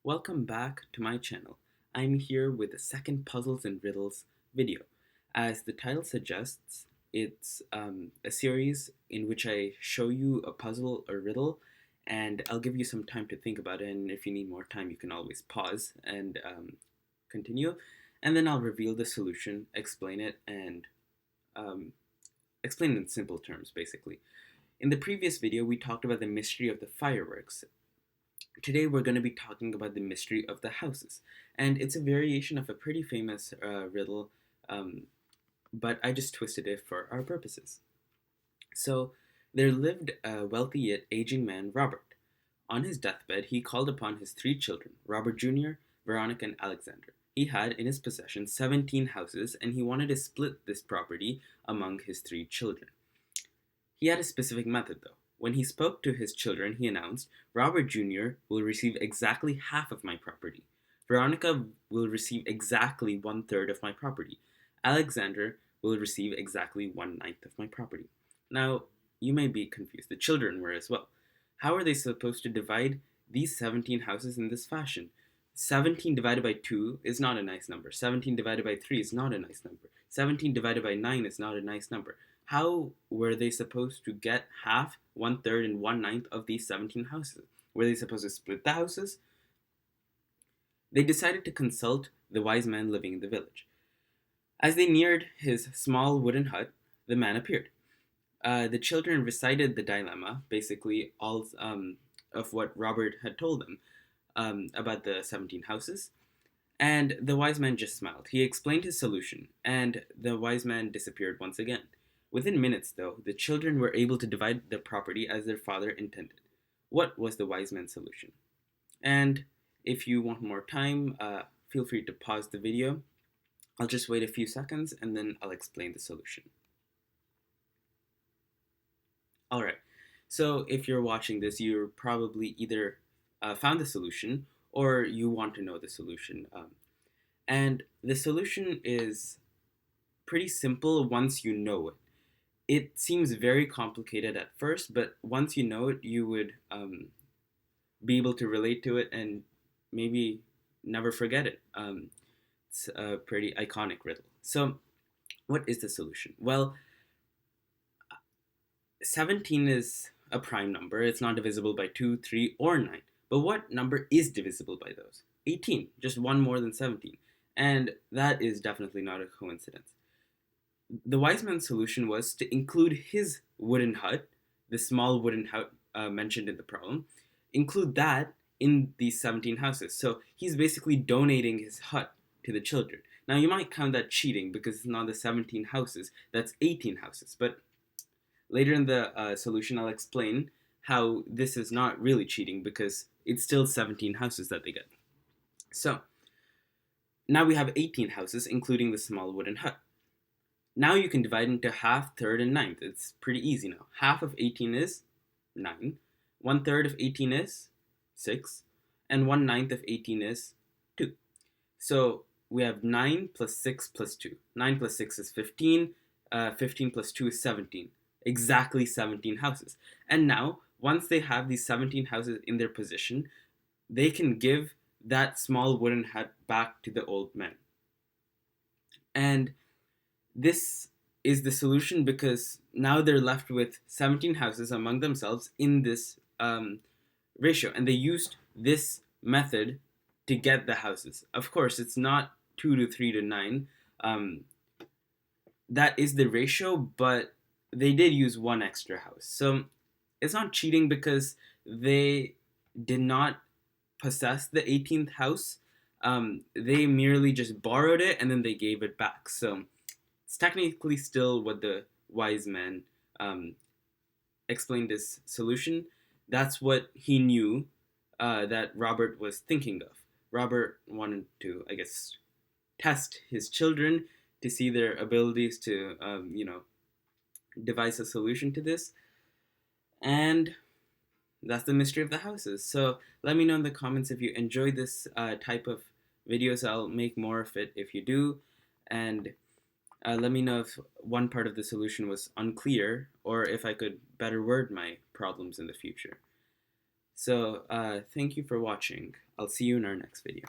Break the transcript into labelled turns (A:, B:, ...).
A: Welcome back to my channel. I'm here with the second Puzzles and Riddles video. As the title suggests, it's a series in which I show you a puzzle or riddle, and I'll give you some time to think about it, and if you need more time, you can always pause and continue, and then I'll reveal the solution, explain it, and um, explain it in simple terms, basically. In the previous video, we talked about the mystery of the fireworks. Today we're going to be talking about the mystery of the houses, and it's a variation of a pretty famous riddle, um, but I just twisted it for our purposes. So, there lived a wealthy yet aging man, Robert. On his deathbed, he called upon his three children, Robert Jr., Veronica, and Alexander. He had in his possession 17 houses, and he wanted to split this property among his three children. He had a specific method, though. When he spoke to his children, he announced, Robert Jr. will receive exactly half of my property. Veronica will receive exactly one-third of my property. Alexander will receive exactly one-ninth of my property. Now, you may be confused. The children were as well. How are they supposed to divide these 17 houses in this fashion? 17 divided by 2 is not a nice number. 17 divided by 3 is not a nice number. 17 divided by 9 is not a nice number. How were they supposed to get half, one-third, and one-ninth of these 17 houses? Were they supposed to split the houses? They decided to consult the wise man living in the village. As they neared his small wooden hut, the man appeared. The children recited the dilemma, basically all of what Robert had told them about the 17 houses, and the wise man just smiled. He explained his solution, and the wise man disappeared once again. Within minutes, though, the children were able to divide the property as their father intended. What was the wise man's solution? And if you want more time, feel free to pause the video. I'll just wait a few seconds and then I'll explain the solution. Alright, so if you're watching this, you're probably either found the solution or you want to know the solution. And the solution is pretty simple once you know it. It seems very complicated at first, but once you know it, you would be able to relate to it and maybe never forget it. It's a pretty iconic riddle. So, what is the solution? Well, 17 is a prime number. It's not divisible by 2, 3, or 9. But what number is divisible by those? 18, just one more than 17. And that is definitely not a coincidence. The wise man's solution was to include his wooden hut, the small wooden hut mentioned in the problem, include that in these 17 houses. So he's basically donating his hut to the children. Now you might count that cheating because it's not the 17 houses, that's 18 houses. But later in the solution, I'll explain how this is not really cheating because it's still 17 houses that they get. So now we have 18 houses, including the small wooden hut. Now you can divide into half, third, and ninth. It's pretty easy now. Half of 18 is 9. 1/3 of 18 is 6. And 1/9 of 18 is 2. So we have 9 plus 6 plus 2. 9 plus 6 is 15. 15 plus 2 is 17. Exactly 17 houses. And now, once they have these 17 houses in their possession, they can give that small wooden hut back to the old man. And this is the solution because now they're left with 17 houses among themselves in this ratio, and they used this method to get the houses. Of course, it's not 2 to 3 to 9. That is the ratio, but they did use one extra house. So it's not cheating because they did not possess the 18th house. They merely just borrowed it and then they gave it back. So it's technically still what the wise man explained this solution. That's what he knew that Robert was thinking of. Robert wanted to, I guess, test his children to see their abilities to, devise a solution to this. And that's the mystery of the houses. So let me know in the comments if you enjoy this type of videos. I'll make more of it if you do. And let me know if one part of the solution was unclear or if I could better word my problems in the future. So thank you for watching. I'll see you in our next video.